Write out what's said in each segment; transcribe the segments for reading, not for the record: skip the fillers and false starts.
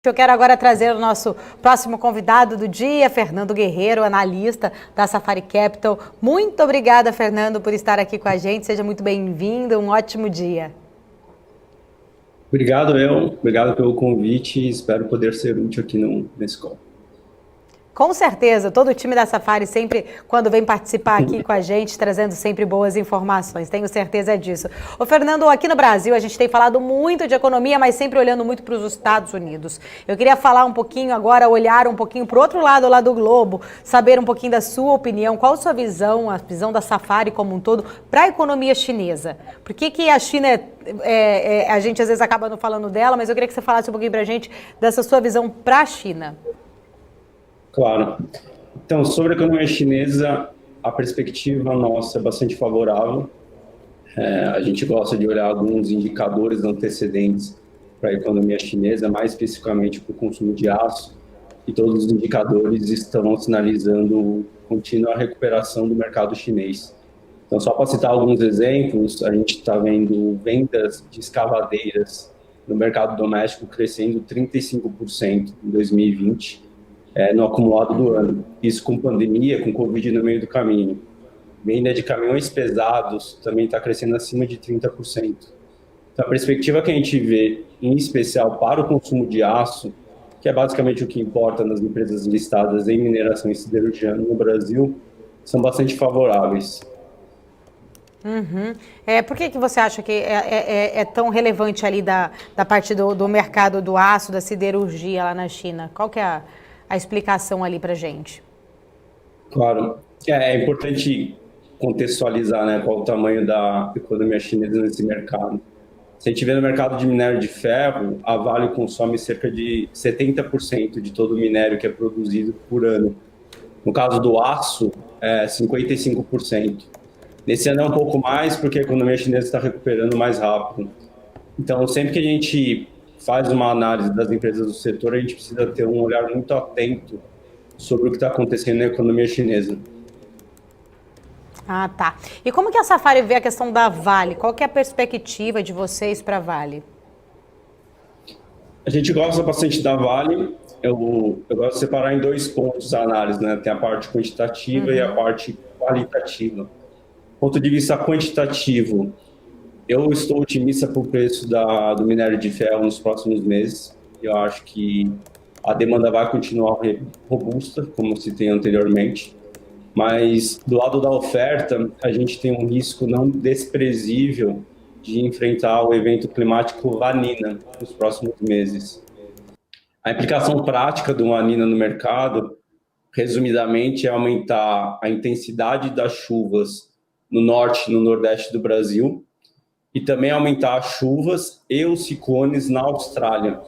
Eu quero agora trazer o nosso próximo convidado do dia, Fernando Guerreiro, analista da Safari Capital. Muito obrigada, Fernando, por estar aqui com a gente. Seja muito bem-vindo, um ótimo dia. Obrigado, obrigado pelo convite e espero poder ser útil aqui nesse call. Com certeza, todo o time da Safari sempre, quando vem participar aqui com a gente, trazendo sempre boas informações, tenho certeza disso. Ô Fernando, aqui no Brasil a gente tem falado muito de economia, mas sempre olhando muito para os Estados Unidos. Eu queria falar um pouquinho agora, olhar um pouquinho para o outro lado lá do globo, saber um pouquinho da sua opinião, qual a sua visão, a visão da Safari como um todo, para a economia chinesa. Por que a China a gente às vezes acaba não falando dela, mas eu queria que você falasse um pouquinho para a gente dessa sua visão para a China. Claro. Então, sobre a economia chinesa, a perspectiva nossa é bastante favorável. A gente gosta de olhar alguns indicadores antecedentes para a economia chinesa, mais especificamente para o consumo de aço, e todos os indicadores estão sinalizando contínua recuperação do mercado chinês. Então, só para citar alguns exemplos, a gente está vendo vendas de escavadeiras no mercado doméstico crescendo 35% em 2020. No acumulado do ano. Isso com pandemia, com Covid no meio do caminho. Venda de caminhões pesados também está crescendo acima de 30%. Então, a perspectiva que a gente vê, em especial para o consumo de aço, que é basicamente o que importa nas empresas listadas em mineração e siderurgia no Brasil, são bastante favoráveis. Uhum. Por que você acha que é tão relevante ali da parte do mercado do aço, da siderurgia lá na China? Qual que é a explicação ali para gente? Claro, é importante contextualizar, né, qual o tamanho da economia chinesa nesse mercado. Se a gente vê no mercado de minério de ferro, a Vale consome cerca de 70% de todo o minério que é produzido por ano. No caso do aço, é 55%. Nesse ano é um pouco mais, porque a economia chinesa está recuperando mais rápido. Então, sempre que a gente faz uma análise das empresas do setor, a gente precisa ter um olhar muito atento sobre o que está acontecendo na economia chinesa. Ah, tá. E como que a Safari vê a questão da Vale? Qual que é a perspectiva de vocês para a Vale? A gente gosta bastante da Vale. Eu gosto de separar em dois pontos a análise, né? Tem a parte quantitativa e a parte qualitativa. Ponto de vista quantitativo, eu estou otimista para o preço do minério de ferro nos próximos meses. Eu acho que a demanda vai continuar robusta, como citei anteriormente. Mas do lado da oferta, a gente tem um risco não desprezível de enfrentar o evento climático La Niña nos próximos meses. A implicação prática do La Niña no mercado, resumidamente, é aumentar a intensidade das chuvas no norte e no nordeste do Brasil e também aumentar as chuvas e os ciclones na Austrália.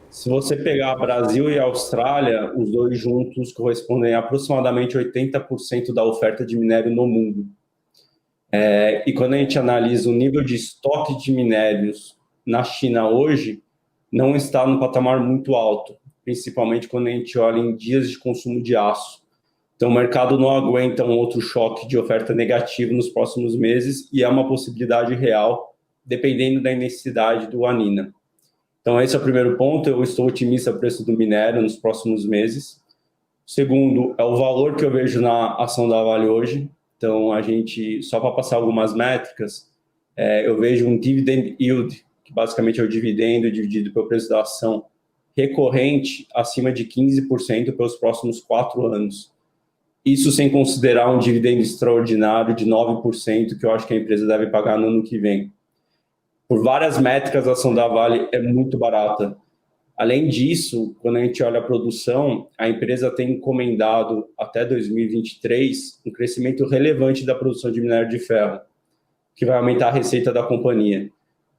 Se você pegar Brasil e Austrália, os dois juntos correspondem a aproximadamente 80% da oferta de minério no mundo. E quando a gente analisa o nível de estoque de minérios na China hoje, não está no patamar muito alto, principalmente quando a gente olha em dias de consumo de aço. Então, o mercado não aguenta um outro choque de oferta negativa nos próximos meses e é uma possibilidade real, dependendo da intensidade do La Niña. Então, esse é o primeiro ponto. Eu estou otimista para o preço do minério nos próximos meses. O segundo é o valor que eu vejo na ação da Vale hoje. Então, só para passar algumas métricas, eu vejo um dividend yield, que basicamente é o dividendo dividido pelo preço da ação, recorrente acima de 15% pelos próximos 4 anos. Isso sem considerar um dividendo extraordinário de 9%, que eu acho que a empresa deve pagar no ano que vem. Por várias métricas, a ação da Vale é muito barata. Além disso, quando a gente olha a produção, a empresa tem encomendado até 2023 um crescimento relevante da produção de minério de ferro, que vai aumentar a receita da companhia.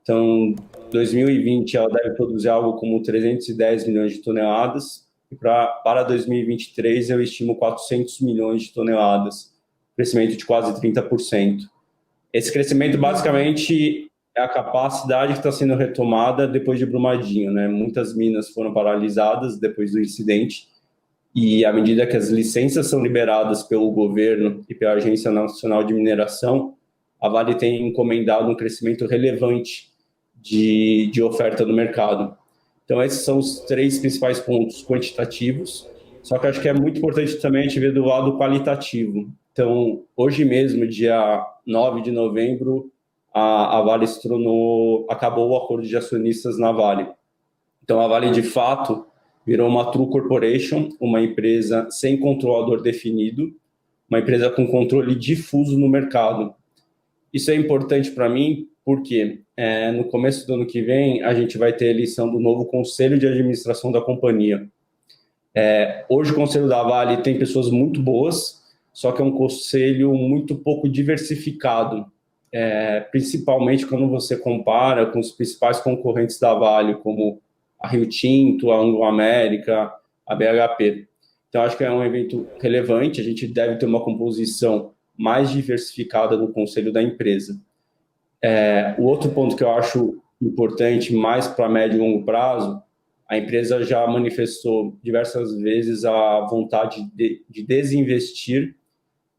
Então, 2020 ela deve produzir algo como 310 milhões de toneladas, e para 2023 eu estimo 400 milhões de toneladas, crescimento de quase 30%. Esse crescimento basicamente é a capacidade que está sendo retomada depois de Brumadinho, né? Muitas minas foram paralisadas depois do incidente e à medida que as licenças são liberadas pelo governo e pela Agência Nacional de Mineração, a Vale tem encomendado um crescimento relevante de oferta no mercado. Então, esses são os 3 principais pontos quantitativos, só que acho que é muito importante também a gente ver do lado qualitativo. Então, hoje mesmo, dia 9 de novembro, a Vale acabou o acordo de acionistas na Vale. Então, a Vale, de fato, virou uma True Corporation, uma empresa sem controlador definido, uma empresa com controle difuso no mercado. Isso é importante para mim porque no começo do ano que vem a gente vai ter a eleição do novo Conselho de Administração da companhia. Hoje o Conselho da Vale tem pessoas muito boas, só que é um conselho muito pouco diversificado, principalmente quando você compara com os principais concorrentes da Vale, como a Rio Tinto, a Anglo América, a BHP. Então, acho que é um evento relevante, a gente deve ter uma composição mais diversificada no conselho da empresa. O outro ponto que eu acho importante, mais para médio e longo prazo, a empresa já manifestou diversas vezes a vontade de desinvestir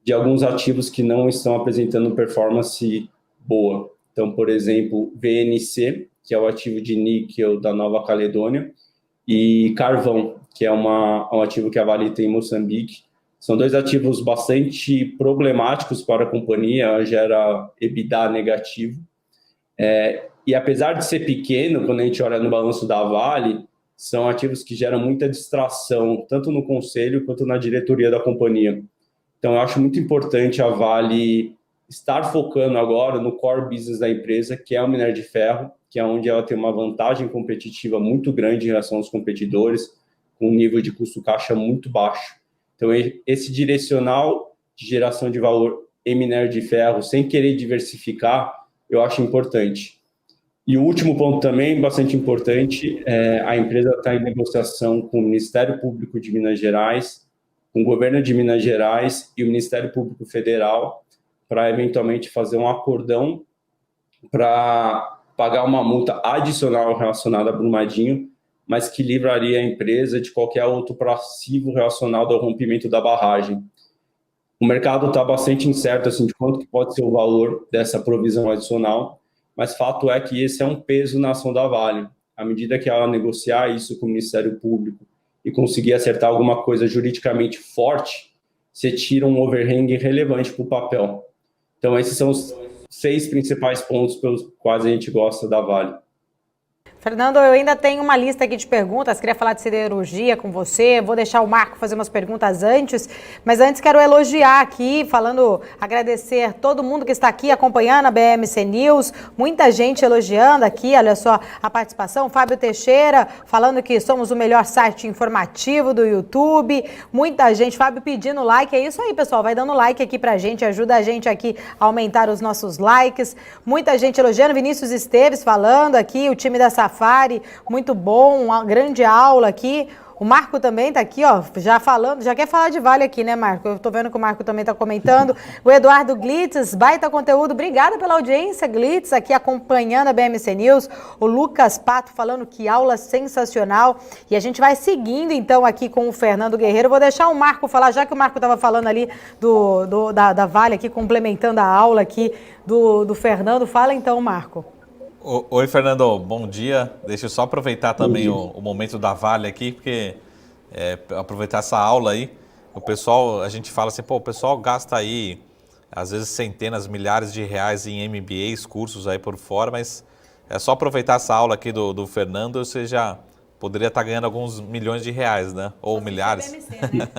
de alguns ativos que não estão apresentando performance boa. Então, por exemplo, VNC, que é o ativo de níquel da Nova Caledônia, e carvão, que é um ativo que a Vale tem em Moçambique. São 2 ativos bastante problemáticos para a companhia, gera EBITDA negativo. E apesar de ser pequeno, quando a gente olha no balanço da Vale, são ativos que geram muita distração, tanto no conselho quanto na diretoria da companhia. Então, eu acho muito importante a Vale estar focando agora no core business da empresa, que é o minério de ferro, que é onde ela tem uma vantagem competitiva muito grande em relação aos competidores, com um nível de custo-caixa muito baixo. Então, esse direcional de geração de valor em minério de ferro, sem querer diversificar, eu acho importante. E o último ponto também, bastante importante, a empresa está em negociação com o Ministério Público de Minas Gerais, com o Governo de Minas Gerais e o Ministério Público Federal, para eventualmente fazer um acordão para pagar uma multa adicional relacionada a Brumadinho, mas que livraria a empresa de qualquer outro passivo relacionado ao rompimento da barragem. O mercado está bastante incerto assim, de quanto que pode ser o valor dessa provisão adicional, mas fato é que esse é um peso na ação da Vale. À medida que ela negociar isso com o Ministério Público e conseguir acertar alguma coisa juridicamente forte, você tira um overhang relevante para o papel. Então, esses são os 6 principais pontos pelos quais a gente gosta da Vale. Fernando, eu ainda tenho uma lista aqui de perguntas, queria falar de siderurgia com você, vou deixar o Marco fazer umas perguntas antes, mas antes quero elogiar aqui, agradecer todo mundo que está aqui acompanhando a BMC News, muita gente elogiando aqui, olha só a participação, Fábio Teixeira falando que somos o melhor site informativo do YouTube, muita gente, Fábio pedindo like, é isso aí pessoal, vai dando like aqui pra gente, ajuda a gente aqui a aumentar os nossos likes, muita gente elogiando, Vinícius Esteves falando aqui, o time da Safari, muito bom, uma grande aula aqui. O Marco também está aqui, ó, já falando, já quer falar de Vale aqui, né, Marco? Eu estou vendo que o Marco também está comentando. O Eduardo Glitz, baita conteúdo. Obrigada pela audiência, Glitz, aqui acompanhando a BMC News. O Lucas Pato falando que aula sensacional. E a gente vai seguindo, então, aqui com o Fernando Guerreiro. Vou deixar o Marco falar, já que o Marco estava falando ali da Vale, aqui, complementando a aula aqui do Fernando. Fala então, Marco. Oi, Fernando, bom dia. Deixa eu só aproveitar também o momento da Vale aqui, porque aproveitar essa aula aí, o pessoal, a gente fala assim, pô, o pessoal gasta aí, às vezes centenas, milhares de reais em MBAs, cursos aí por fora, mas é só aproveitar essa aula aqui do Fernando, você já poderia estar ganhando alguns milhões de reais, né? Ou milhares. BMC, né?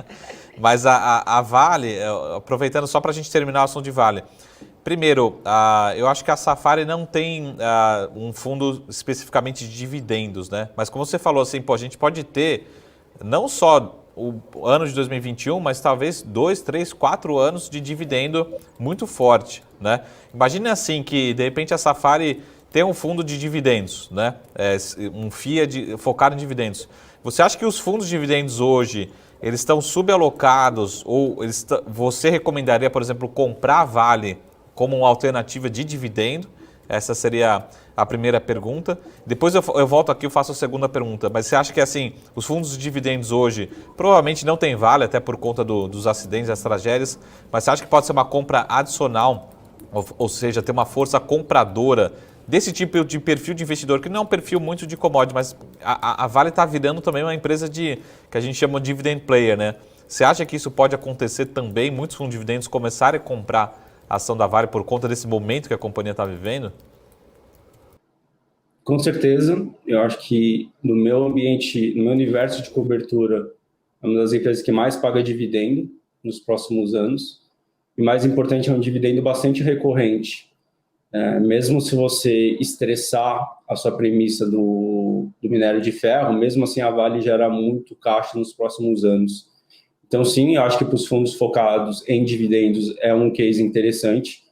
Mas a Vale, aproveitando só para a gente terminar o assunto de Vale, primeiro, eu acho que a Safari não tem um fundo especificamente de dividendos, né? Mas como você falou assim, pô, a gente pode ter não só o ano de 2021, mas talvez 2, 3, 4 anos de dividendo muito forte, né? Imagine assim que, de repente, a Safari tem um fundo de dividendos, né? Um FIA focado em dividendos. Você acha que os fundos de dividendos hoje, eles estão subalocados ou você recomendaria, por exemplo, comprar a Vale como uma alternativa de dividendo? Essa seria a primeira pergunta. Depois eu volto aqui e faço a segunda pergunta. Mas você acha que assim, os fundos de dividendos hoje provavelmente não tem Vale, até por conta dos acidentes, das tragédias, mas você acha que pode ser uma compra adicional, ou seja, ter uma força compradora desse tipo de perfil de investidor, que não é um perfil muito de commodity, mas a Vale está virando também uma empresa que a gente chama de dividend player, né? Você acha que isso pode acontecer também, muitos fundos de dividendos começarem a comprar a ação da Vale por conta desse momento que a companhia está vivendo? Com certeza, eu acho que no meu ambiente, no meu universo de cobertura, é uma das empresas que mais paga dividendo nos próximos anos. E mais importante, é um dividendo bastante recorrente. Mesmo se você estressar a sua premissa do minério de ferro, mesmo assim a Vale gera muito caixa nos próximos anos. Então, sim, eu acho que para os fundos focados em dividendos é um case interessante.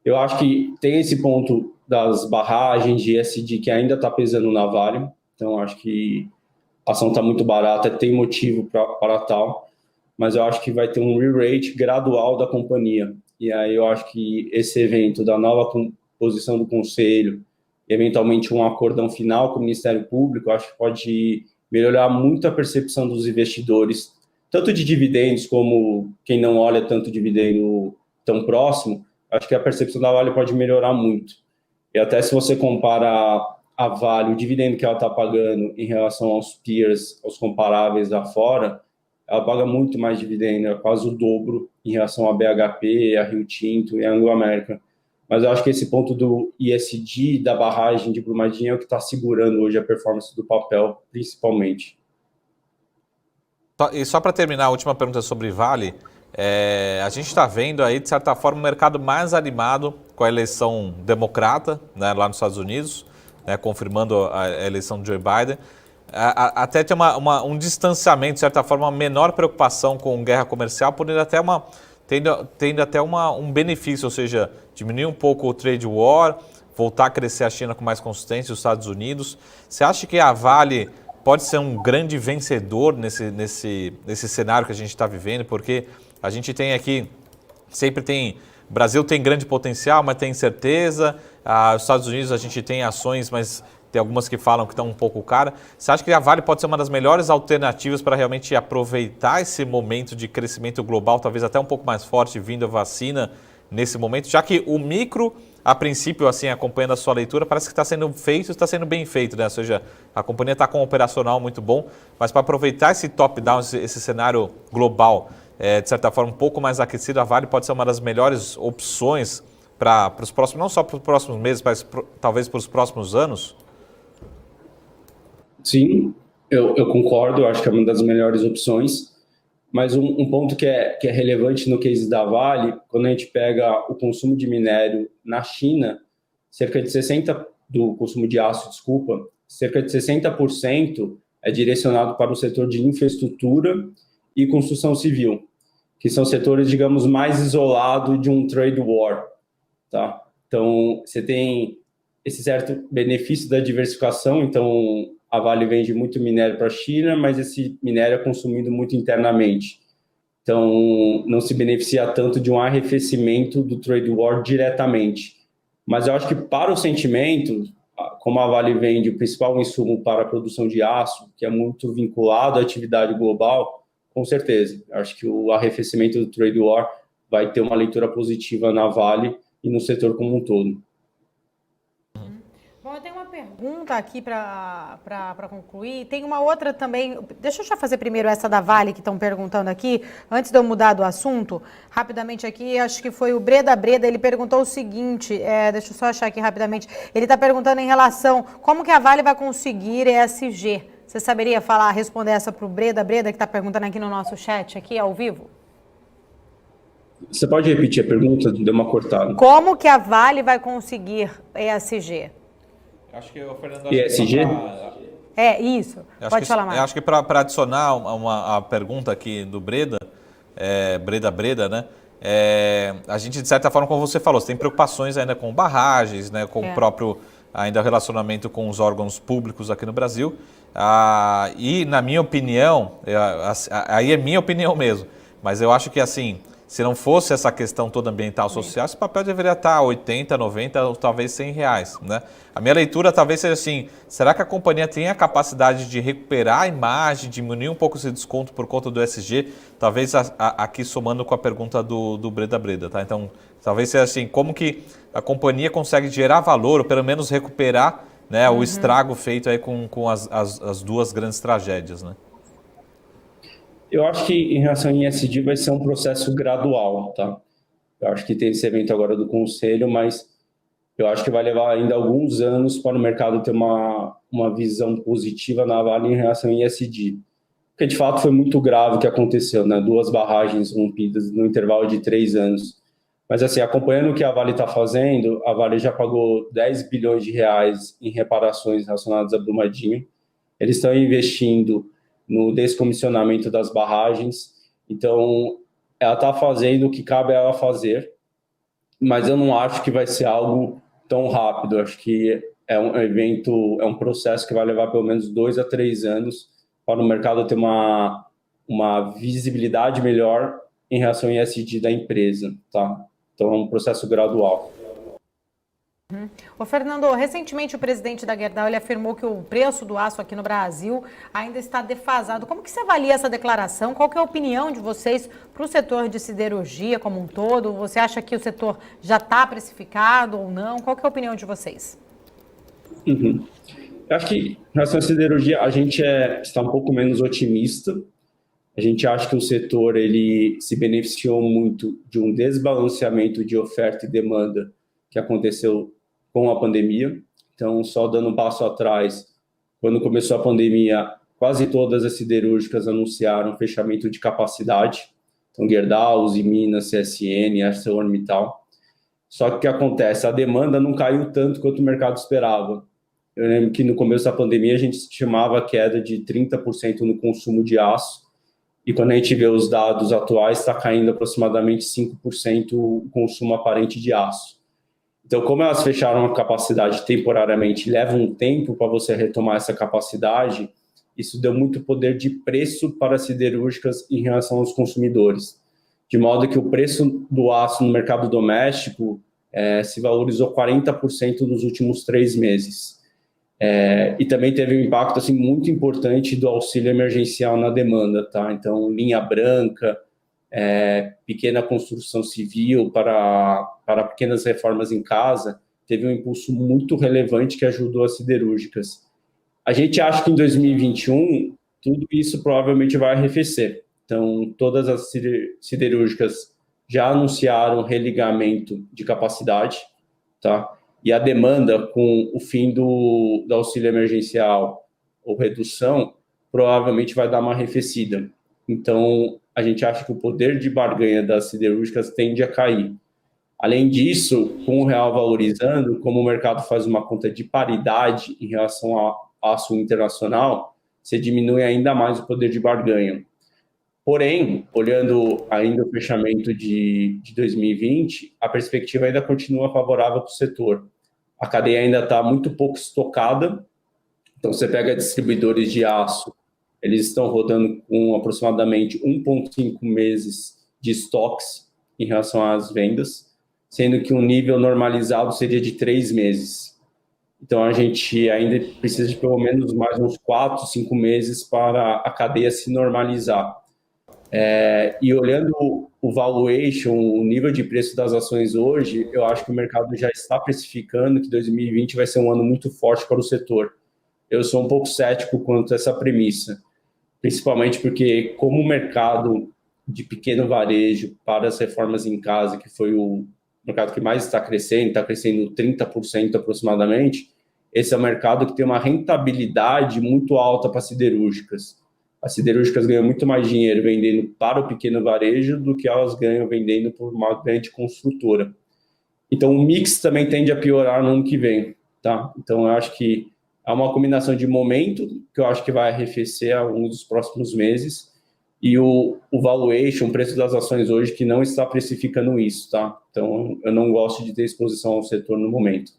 Eu acho que tem esse ponto das barragens de ESG que ainda está pesando na Vale. Então, acho que a ação está muito barata, tem motivo para tal. Mas eu acho que vai ter um re-rate gradual da companhia. E aí eu acho que esse evento da nova composição do conselho, eventualmente um acordão final com o Ministério Público, eu acho que pode melhorar muito a percepção dos investidores, tanto de dividendos como quem não olha tanto dividendo tão próximo. Acho que a percepção da Vale pode melhorar muito. E até se você compara a Vale, o dividendo que ela está pagando em relação aos peers, aos comparáveis lá fora, ela paga muito mais dividendo, é quase o dobro em relação a BHP, a Rio Tinto e a Anglo American. Mas eu acho que esse ponto do ESG, da barragem de Brumadinho, é o que está segurando hoje a performance do papel, principalmente. E só para terminar, a última pergunta sobre Vale. A gente está vendo aí, de certa forma, o mercado mais animado com a eleição democrata, né, lá nos Estados Unidos, né, confirmando a eleição de Joe Biden. Até tem um distanciamento, de certa forma, uma menor preocupação com guerra comercial, podendo até tendo até um benefício, ou seja, diminuir um pouco o trade war, voltar a crescer a China com mais consistência, os Estados Unidos. Você acha que a Vale pode ser um grande vencedor nesse cenário que a gente está vivendo? Porque a gente tem aqui, o Brasil tem grande potencial, mas tem incerteza. Os Estados Unidos a gente tem ações, mas tem algumas que falam que estão um pouco caras. Você acha que a Vale pode ser uma das melhores alternativas para realmente aproveitar esse momento de crescimento global, talvez até um pouco mais forte vindo a vacina nesse momento, já que o micro, a princípio, assim, acompanhando a sua leitura, parece que está sendo feito, está sendo bem feito, né? Ou seja, a companhia está com um operacional muito bom, mas para aproveitar esse top-down, esse cenário global, de certa forma, um pouco mais aquecido, a Vale pode ser uma das melhores opções para os próximos, não só para os próximos meses, mas talvez para os próximos anos? Sim, eu concordo, eu acho que é uma das melhores opções, mas um ponto que é relevante no case da Vale, quando a gente pega o consumo de minério na China, cerca de 60% do consumo de aço, cerca de 60% é direcionado para o setor de infraestrutura e construção civil, que são setores, digamos, mais isolados de um trade war, tá? Então, você tem esse certo benefício da diversificação, então a Vale vende muito minério para a China, mas esse minério é consumido muito internamente. Então, não se beneficia tanto de um arrefecimento do trade war diretamente. Mas eu acho que para o sentimento, como a Vale vende o principal insumo para a produção de aço, que é muito vinculado à atividade global, com certeza. Eu acho que o arrefecimento do trade war vai ter uma leitura positiva na Vale e no setor como um todo. Bom, eu tenho uma pergunta aqui para concluir. Tem uma outra também. Deixa eu já fazer primeiro essa da Vale que estão perguntando aqui, antes de eu mudar do assunto. Rapidamente aqui, acho que foi o Breda, ele perguntou o seguinte, deixa eu só achar aqui rapidamente. Ele está perguntando em relação como que a Vale vai conseguir ESG. Você saberia responder essa para o Breda, que está perguntando aqui no nosso chat, aqui ao vivo? Você pode repetir a pergunta? Deu uma cortada. Como que a Vale vai conseguir ESG? Acho que o Fernando... ESG? Isso. Pode falar mais. Eu acho que para adicionar a pergunta aqui do Breda, né? A gente, de certa forma, como você falou, você tem preocupações ainda com barragens, né? Com o próprio ainda relacionamento com os órgãos públicos aqui no Brasil. E, na minha opinião, aí é minha opinião mesmo, mas eu acho que, assim, se não fosse essa questão toda ambiental social, esse papel deveria estar 80, 90 ou talvez 100 reais, né? A minha leitura talvez seja assim, será que a companhia tem a capacidade de recuperar a imagem, diminuir um pouco esse desconto por conta do ESG? Talvez aqui somando com a pergunta do Breda Breda, tá? Então, talvez seja assim, como que a companhia consegue gerar valor, ou pelo menos recuperar, né, o estrago feito aí com as duas grandes tragédias, né? Eu acho que em relação ao ISD vai ser um processo gradual, tá? Eu acho que tem esse evento agora do Conselho, mas eu acho que vai levar ainda alguns anos para o mercado ter uma visão positiva na Vale em relação ao ISD. Porque, de fato, foi muito grave o que aconteceu, né? 2 barragens rompidas no intervalo de 3 anos. Mas, assim, acompanhando o que a Vale está fazendo, a Vale já pagou 10 bilhões de reais em reparações relacionadas a Brumadinho. Eles estão investindo no descomissionamento das barragens. Então, ela está fazendo o que cabe a ela fazer, mas eu não acho que vai ser algo tão rápido. Eu acho que é um evento, é um processo que vai levar pelo menos 2 a 3 anos para o mercado ter uma visibilidade melhor em relação ao ISD da empresa, tá? Então, é um processo gradual. Ô Fernando, recentemente o presidente da Gerdau ele afirmou que o preço do aço aqui no Brasil ainda está defasado. Como que você avalia essa declaração? Qual que é a opinião de vocês para o setor de siderurgia como um todo? Você acha que o setor já está precificado ou não? Qual que é a opinião de vocês? Eu acho que em relação à siderurgia a gente está um pouco menos otimista. A gente acha que o setor ele se beneficiou muito de um desbalanceamento de oferta e demanda que aconteceu com a pandemia. Então, só dando um passo atrás, quando começou a pandemia, quase todas as siderúrgicas anunciaram fechamento de capacidade. Então, Gerdau, Usiminas, CSN, ArcelorMittal. Só que o que acontece? A demanda não caiu tanto quanto o mercado esperava. Eu lembro que no começo da pandemia a gente estimava a queda de 30% no consumo de aço, e quando a gente vê os dados atuais, está caindo aproximadamente 5% o consumo aparente de aço. Então, como elas fecharam a capacidade temporariamente, leva um tempo para você retomar essa capacidade, isso deu muito poder de preço para as siderúrgicas em relação aos consumidores. De modo que o preço do aço no mercado doméstico se valorizou 40% nos últimos 3 meses. E também teve um impacto assim, muito importante do auxílio emergencial na demanda, tá? Então, linha branca, pequena construção civil para pequenas reformas em casa, teve um impulso muito relevante que ajudou as siderúrgicas. A gente acha que em 2021 tudo isso provavelmente vai arrefecer. Então, todas as siderúrgicas já anunciaram religamento de capacidade, tá? E a demanda, com o fim do auxílio emergencial ou redução, provavelmente vai dar uma arrefecida. Então, a gente acha que o poder de barganha das siderúrgicas tende a cair. Além disso, com o real valorizando, como o mercado faz uma conta de paridade em relação ao aço internacional, você diminui ainda mais o poder de barganha. Porém, olhando ainda o fechamento de 2020, a perspectiva ainda continua favorável para o setor. A cadeia ainda está muito pouco estocada, então você pega distribuidores de aço, eles estão rodando com aproximadamente 1,5 meses de estoques em relação às vendas, sendo que um nível normalizado seria de 3 meses. Então, a gente ainda precisa de pelo menos mais uns 4, 5 meses para a cadeia se normalizar. E olhando o valuation, o nível de preço das ações hoje, eu acho que o mercado já está precificando que 2020 vai ser um ano muito forte para o setor. Eu sou um pouco cético quanto a essa premissa, principalmente porque como o mercado de pequeno varejo para as reformas em casa, que foi o mercado que mais está crescendo 30% aproximadamente, esse é um mercado que tem uma rentabilidade muito alta para siderúrgicas. As siderúrgicas ganham muito mais dinheiro vendendo para o pequeno varejo do que elas ganham vendendo por uma grande construtora. Então, o mix também tende a piorar no ano que vem, tá? Então, eu acho que é uma combinação de momento, que eu acho que vai arrefecer ao longo dos próximos meses, e o valuation, o preço das ações hoje, que não está precificando isso, tá? Então, eu não gosto de ter exposição ao setor no momento.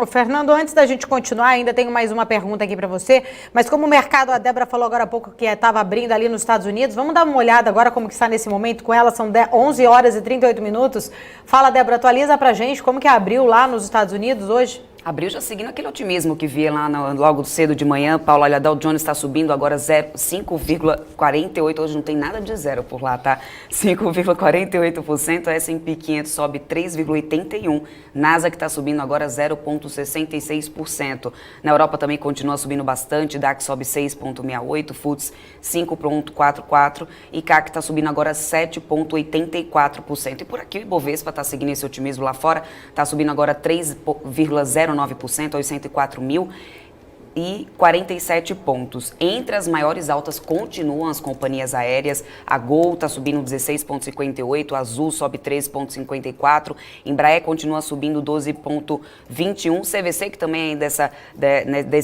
Fernando, antes da gente continuar, ainda tenho mais uma pergunta aqui para você, mas como o mercado, a Débora falou agora há pouco que estava abrindo ali nos Estados Unidos, vamos dar uma olhada agora como que está nesse momento com ela, são 11 horas e 38 minutos. Fala, Débora, atualiza pra gente como que abriu lá nos Estados Unidos hoje? Abriu já seguindo aquele otimismo que via lá logo cedo de manhã. Paula, olha, Dow Jones está subindo agora 5,48%. Hoje não tem nada de zero por lá, tá? 5,48%. A S&P 500 sobe 3,81%. Nasdaq está subindo agora 0,66%. Na Europa também continua subindo bastante. DAX sobe 6,68%. FTSE 5,44%. E CAC está subindo agora 7,84%. E por aqui o Ibovespa está seguindo esse otimismo lá fora. Está subindo agora 3,09% aos 104.047 pontos. Entre as maiores altas continuam as companhias aéreas. A Gol está subindo 16,58%, a Azul sobe 13,54%, Embraer continua subindo 12,21%, CVC, que também é desse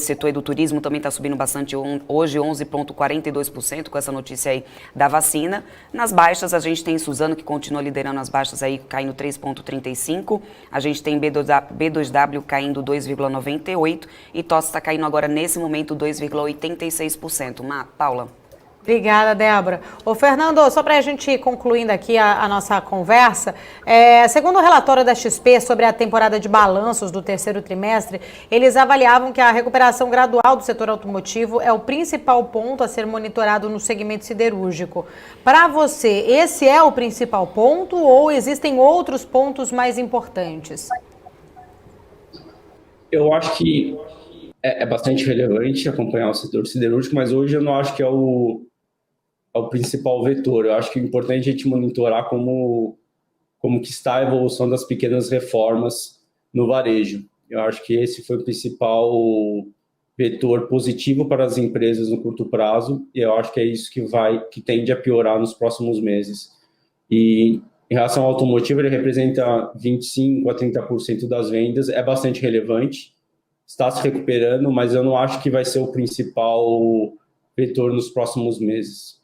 setor aí do turismo, também está subindo bastante hoje, 11,42%, com essa notícia aí da vacina. Nas baixas, a gente tem Suzano, que continua liderando as baixas aí, caindo 3,35%, a gente tem B2W caindo 2,98% e TOTS está caindo agora nesse momento 2,86%. Paula. Obrigada, Débora. Ô, Fernando, só para a gente ir concluindo aqui a nossa conversa, segundo o relatório da XP sobre a temporada de balanços do terceiro trimestre, eles avaliavam que a recuperação gradual do setor automotivo é o principal ponto a ser monitorado no segmento siderúrgico. Para você, esse é o principal ponto ou existem outros pontos mais importantes? Eu acho que é bastante relevante acompanhar o setor siderúrgico, mas hoje eu não acho que é o principal vetor. Eu acho que é importante a gente monitorar como que está a evolução das pequenas reformas no varejo. Eu acho que esse foi o principal vetor positivo para as empresas no curto prazo, e eu acho que é isso que tende a piorar nos próximos meses. E em relação ao automotivo, ele representa 25% a 30% das vendas, é bastante relevante, está se recuperando, mas eu não acho que vai ser o principal vetor nos próximos meses.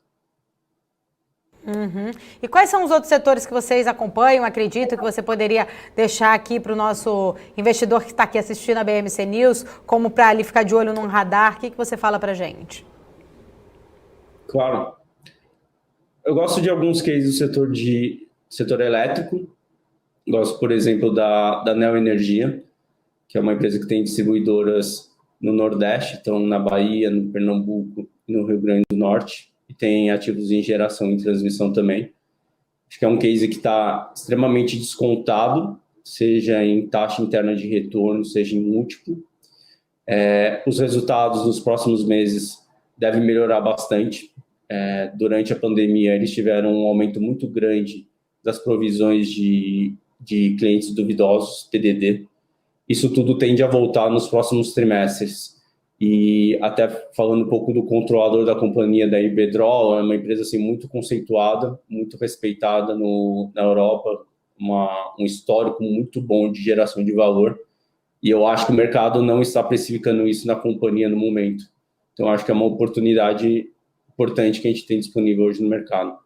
E quais são os outros setores que vocês acompanham, acreditam que você poderia deixar aqui para o nosso investidor que está aqui assistindo a BMC News, como para ali ficar de olho num radar? O que você fala para a gente? Claro. Eu gosto de alguns cases do setor elétrico. Gosto, por exemplo, da Neo Energia, que é uma empresa que tem distribuidoras no Nordeste, então na Bahia, no Pernambuco e no Rio Grande do Norte, e tem ativos em geração e transmissão também. Acho que é um case que está extremamente descontado, seja em taxa interna de retorno, seja em múltiplo. Os resultados nos próximos meses devem melhorar bastante. Durante a pandemia, eles tiveram um aumento muito grande das provisões de clientes duvidosos, TDD. Isso tudo tende a voltar nos próximos trimestres. E até falando um pouco do controlador da companhia, da Iberdrola, é uma empresa assim, muito conceituada, muito respeitada na Europa, um histórico muito bom de geração de valor. E eu acho que o mercado não está precificando isso na companhia no momento. Então, acho que é uma oportunidade importante que a gente tem disponível hoje no mercado.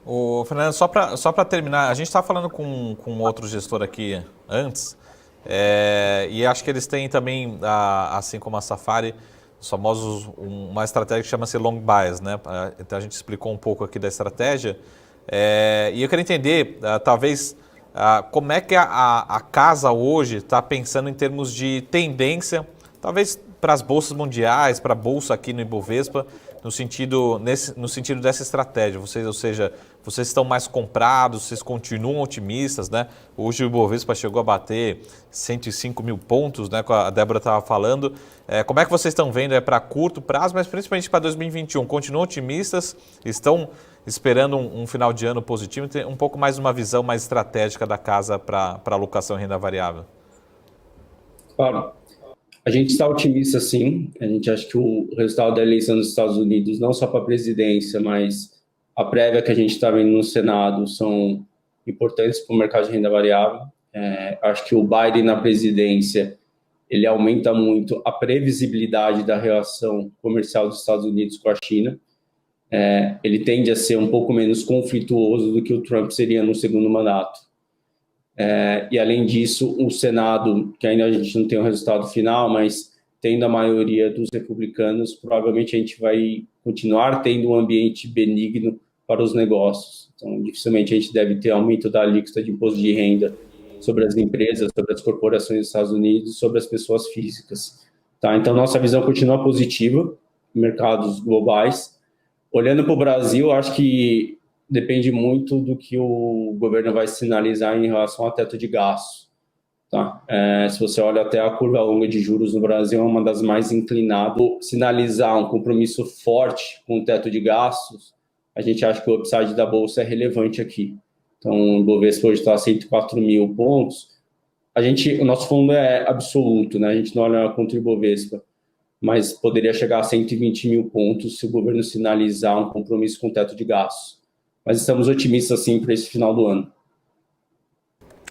O Fernando, só para terminar, a gente estava falando com outro gestor aqui antes, e acho que eles têm também, assim como a Safari, os famosos, uma estratégia que chama-se long bias, né? Então a gente explicou um pouco aqui da estratégia, e eu queria entender, talvez, como é que a casa hoje está pensando em termos de tendência, talvez para as bolsas mundiais, para a bolsa aqui no Ibovespa, no sentido dessa estratégia. Ou seja, vocês estão mais comprados, vocês continuam otimistas, né? Hoje o Ibovespa chegou a bater 105 mil pontos, né? A Débora estava falando. Como é que vocês estão vendo para curto prazo, mas principalmente para 2021? Continuam otimistas? Estão esperando um final de ano positivo? Tem um pouco mais uma visão mais estratégica da casa para alocação em renda variável? Claro. A gente está otimista, sim. A gente acha que o resultado da eleição dos Estados Unidos, não só para a presidência, mas a prévia que a gente está vendo no Senado, são importantes para o mercado de renda variável. Acho que o Biden na presidência, ele aumenta muito a previsibilidade da relação comercial dos Estados Unidos com a China. Ele tende a ser um pouco menos conflituoso do que o Trump seria no segundo mandato. E além disso, o Senado, que ainda a gente não tem o resultado final, mas tendo a maioria dos republicanos, provavelmente a gente vai continuar tendo um ambiente benigno para os negócios. Então, dificilmente a gente deve ter aumento da alíquota de imposto de renda sobre as empresas, sobre as corporações dos Estados Unidos, sobre as pessoas físicas. Tá? Então, nossa visão continua positiva em mercados globais. Olhando para o Brasil, acho que depende muito do que o governo vai sinalizar em relação ao teto de gastos. Tá? Se você olha até a curva longa de juros no Brasil, é uma das mais inclinadas. Sinalizar um compromisso forte com o teto de gastos, a gente acha que o upside da Bolsa é relevante aqui. Então, o Bovespa hoje está a 104 mil pontos. O nosso fundo é absoluto, né? A gente não olha contra o Bovespa, mas poderia chegar a 120 mil pontos se o governo sinalizar um compromisso com o teto de gastos. Mas estamos otimistas, sim, para esse final do ano.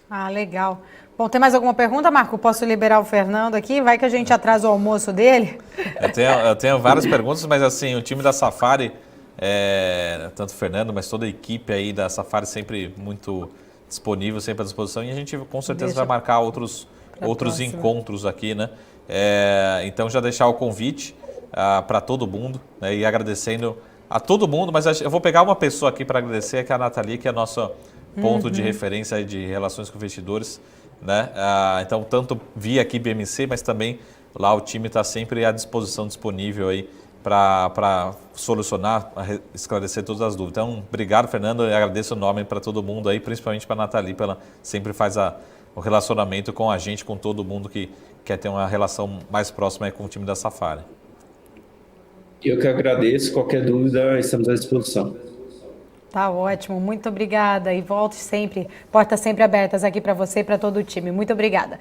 Ah, legal. Bom, tem mais alguma pergunta, Marco? Posso liberar o Fernando aqui? Vai que a gente atrasa o almoço dele. Eu tenho várias perguntas, mas assim, o time da Safari, tanto o Fernando, mas toda a equipe aí da Safari sempre muito disponível, sempre à disposição, e a gente com certeza vai marcar outros encontros aqui, né? Então já deixar o convite para todo mundo, né? E agradecendo a todo mundo, mas eu vou pegar uma pessoa aqui para agradecer, que é a Nathalie, que é a nossa ponto de referência de relações com investidores, né? Então, tanto via aqui BMC, mas também lá o time está sempre à disposição, disponível aí para solucionar, esclarecer todas as dúvidas. Então, obrigado, Fernando, e agradeço o nome para todo mundo aí, principalmente para a Nathalie, porque ela sempre faz o relacionamento com a gente, com todo mundo que quer ter uma relação mais próxima aí com o time da Safari. Eu que agradeço. Qualquer dúvida, estamos à disposição. Tá ótimo, muito obrigada. E volte sempre, portas sempre abertas aqui para você e para todo o time. Muito obrigada.